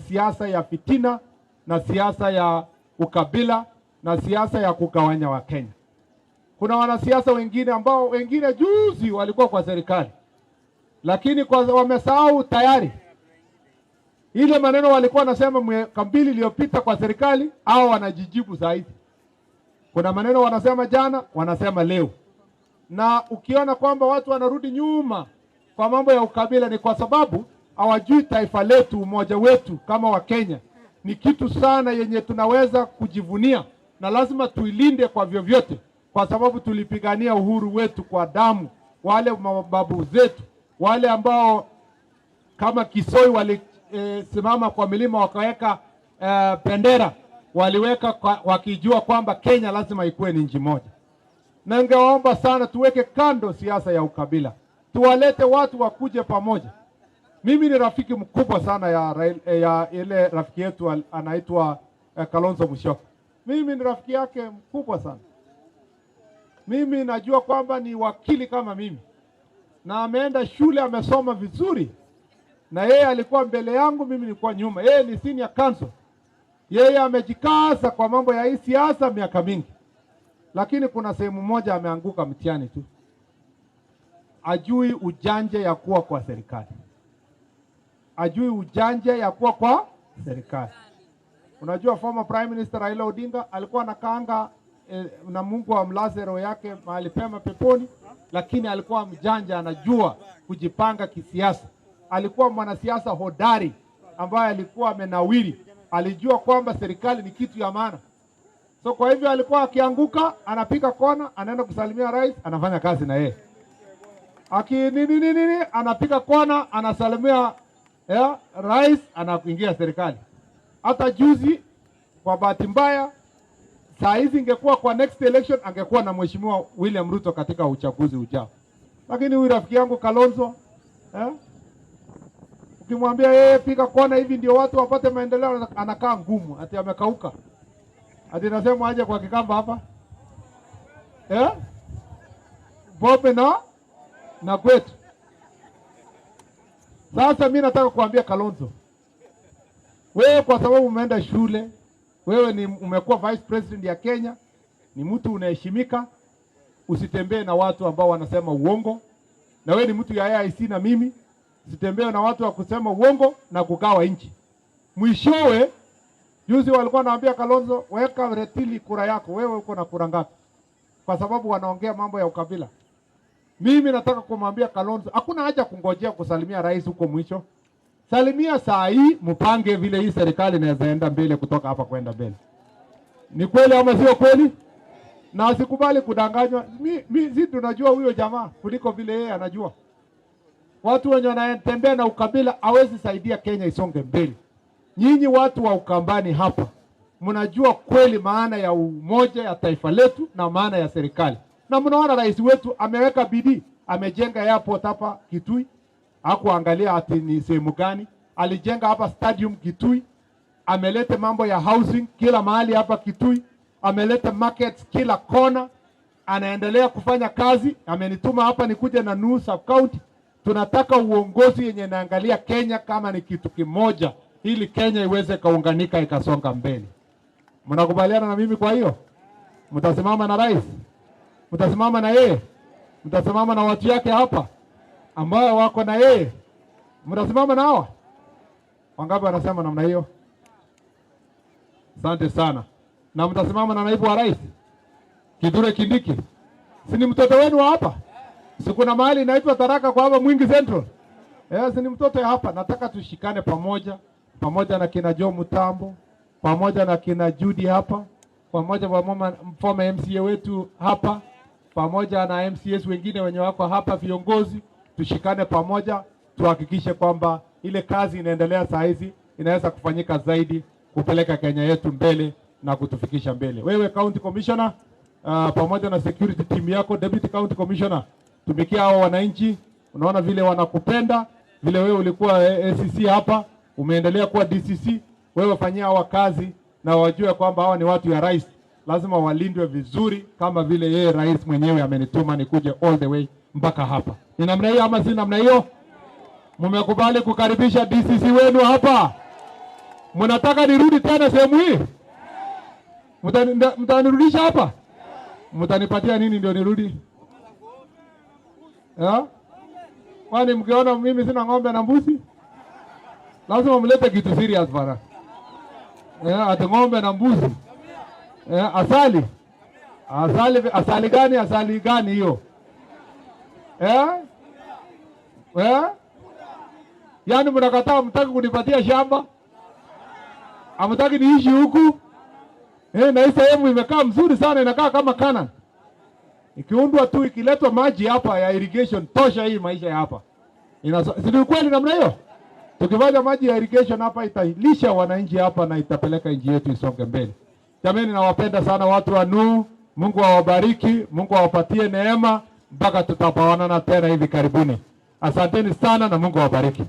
siasa ya fitina na siasa ya ukabila na siasa ya kugawanya Wakenya. Kuna wanasiasa wengine ambao wengine juzi walikuwa kwa serikali, lakini wamesahau tayari ile maneno walikuwa wanasema miaka 2 iliyopita kwa serikali, au wanajijibu zaidi. Kuna maneno wanasema jana, wanasema leo. Na ukiona kwamba watu wanarudi nyuma kwa mambo ya ukabila, ni kwa sababu hawajui taifa letu, umoja wetu kama Wakenya ni kitu sana yenye tunaweza kujivunia, na lazima tuilinde kwa vyovyote, kwa sababu tulipigania uhuru wetu kwa damu. Wale mababu zetu, wale ambao kama Kisoi walisimama kwa milima wakaweka bendera, waliweka wakijua kwamba Kenya lazima ikuwe ni nchi moja. Na ningewaomba sana tuweke kando siasa ya ukabila, tuwalete watu wakuje pamoja. Mimi ni rafiki mkubwa sana ya ile rafiki yetu anaitwa Kalonzo Musyoka. Mimi ni rafiki yake mkubwa sana. Mimi najua kwamba ni wakili kama mimi, na ameenda shule, amesoma vizuri, na yeye alikuwa mbele yangu, mimi nilikuwa nyuma. Yeye ni senior counsel. Yeye amejikaza kwa mambo ya hii siasa miaka mingi, lakini kuna sehemu moja ameanguka mtihani tu. Ajui ujanja ya kuwa kwa serikali. Ajui ujanja ya kuwa kwa serikali. Unajua former Prime Minister Raila Odinga alikuwa anakaanga na Mungu wa mlaze roho yake mahali pema peponi, lakini alikuwa mjanja, anajua kujipanga kisiasa. Alikuwa mwanasiasa hodari ambaye alikuwa amenawiri, alijua kwamba serikali ni kitu ya maana. So kwa hivyo alikuwa akianguka, anapiga kona, anaenda kusalimia rais, anafanya kazi na yeye. Anapiga kona, anasalimia rais, anakuingia serikali. Hata juzi kwa bahati mbaya, saa hizi ingekuwa kwa next election angekuwa na Mheshimiwa William Ruto katika uchaguzi ujao. Lakini huyu rafiki yangu Kalonzo, ukimwambia yeye piga kona hivi ndio watu wapate maendeleo, anakaa ngumu, ati amekauka. Ati nasema aje kwa Kikamba hapa? Bobe na kwetu. Sasa mimi nataka kuambia Kalonzo, wewe kwa sababu umeenda shule, wewe umekuwa vice president ya Kenya, ni mtu unaheshimika, usitembee na watu ambao wanasema uongo. Na wewe ni mtu ya AIC na mimi, usitembee na watu wa kusema uongo na kugawa nchi. Mwishowe juzi walikuwa wanaambia Kalonzo, weka retili kura yako, wewe uko na kura ngapi? Kwa sababu wanaongea mambo ya ukabila. Mimi nataka kumwambia Kalonzo, hakuna haja kungojea kusalimia rais huko mwisho. Salimia saa hii, mpange vile hii serikali inaweza enda mbele kutoka hapa kwenda mbele. Ni kweli ama sio kweli? Na asikubali kudanganywa. Mimi tunajua huyo jamaa kuliko vile yeye anajua. Watu wenye wanatembea na ukabila hawezi saidia Kenya isonge mbele. Nyinyi watu wa Ukambani hapa, mnajua kweli maana ya umoja ya taifa letu na maana ya serikali. Na mnaona rais wetu ameweka bidii, amejenga airport hapa Kitui. Hakuangalia ati ni sehemu gani. Alijenga hapa stadium Kitui. Ameleta mambo ya housing kila mahali hapa Kitui. Ameleta markets kila kona. Anaendelea kufanya kazi. Amenituma hapa nikuje na Nuhu sub county. Tunataka uongozi yenye inaangalia Kenya kama ni kitu kimoja, ili Kenya iweze kaunganika ikasonga mbele. Mnakubaliana na mimi kwa hiyo? Mtasimama na rais? Mtasimama na yeye? Mtasimama na watu yake hapa ambao wako na yeye? Mtasimama na hawa? Wangapi wanasema namna hiyo? Asante sana. Na mtasimama na naibu wa rais Kithure Kindiki? Si ni mtoto wenu hapa? Si kuna mahali inaitwa Tharaka kwa hapa Mwingi Central? Si ni mtoto ya hapa. Nataka tushikane pamoja na kina Joe Mutambo, pamoja na kina Judy hapa, pamoja na former MCA wetu hapa, pamoja na MCS wengine wenye wako hapa, viongozi. Tushikane pamoja, tuhakikishe kwamba ile kazi inaendelea saa hizi inaweza kufanyika zaidi, kupeleka Kenya yetu mbele na kutufikisha mbele. Wewe county commissioner, pamoja na security team yako, deputy county commissioner, tumikia hao wananchi. Unaona vile wanakupenda, vile wewe ulikuwa ACC hapa, umeendelea kuwa DCC. Wewe fanyia hawa kazi na wajue kwamba hawa ni watu ya rais, lazima walindwe vizuri kama vile yeye rais mwenyewe amenituma nikuje all the way mpaka hapa. Ni namna hiyo ama si namna hiyo? Mmekubali kukaribisha DCC wenu hapa? Mnataka nirudi tena sehemu hii? Mtanirudisha hapa? Mtanipatia nini ndio nirudi? Kwani mkiona mimi sina ng'ombe na mbuzi? Lazima mlete kitu serious bana. Ati ng'ombe na mbuzi. Asali. Asali gani? Asali gani hiyo? Yaani mnakataa, mtaki kunipatia shamba? Hamtaki niishi huku? Na hii sehemu imekaa mzuri sana, inakaa kama Canaan. Ikiundwa tu, ikiletwa maji hapa ya irrigation tosha, hii maisha ya hapa. Si kweli namna hiyo? Tukifanya maji ya irrigation hapa italisha wananchi hapa na itapeleka nchi yetu isonge mbele. Jamani, nawapenda sana watu wa Nuhu. Mungu awabariki, Mungu awapatie neema mpaka tutapaonana tena hivi karibuni. Asanteni sana na Mungu awabariki.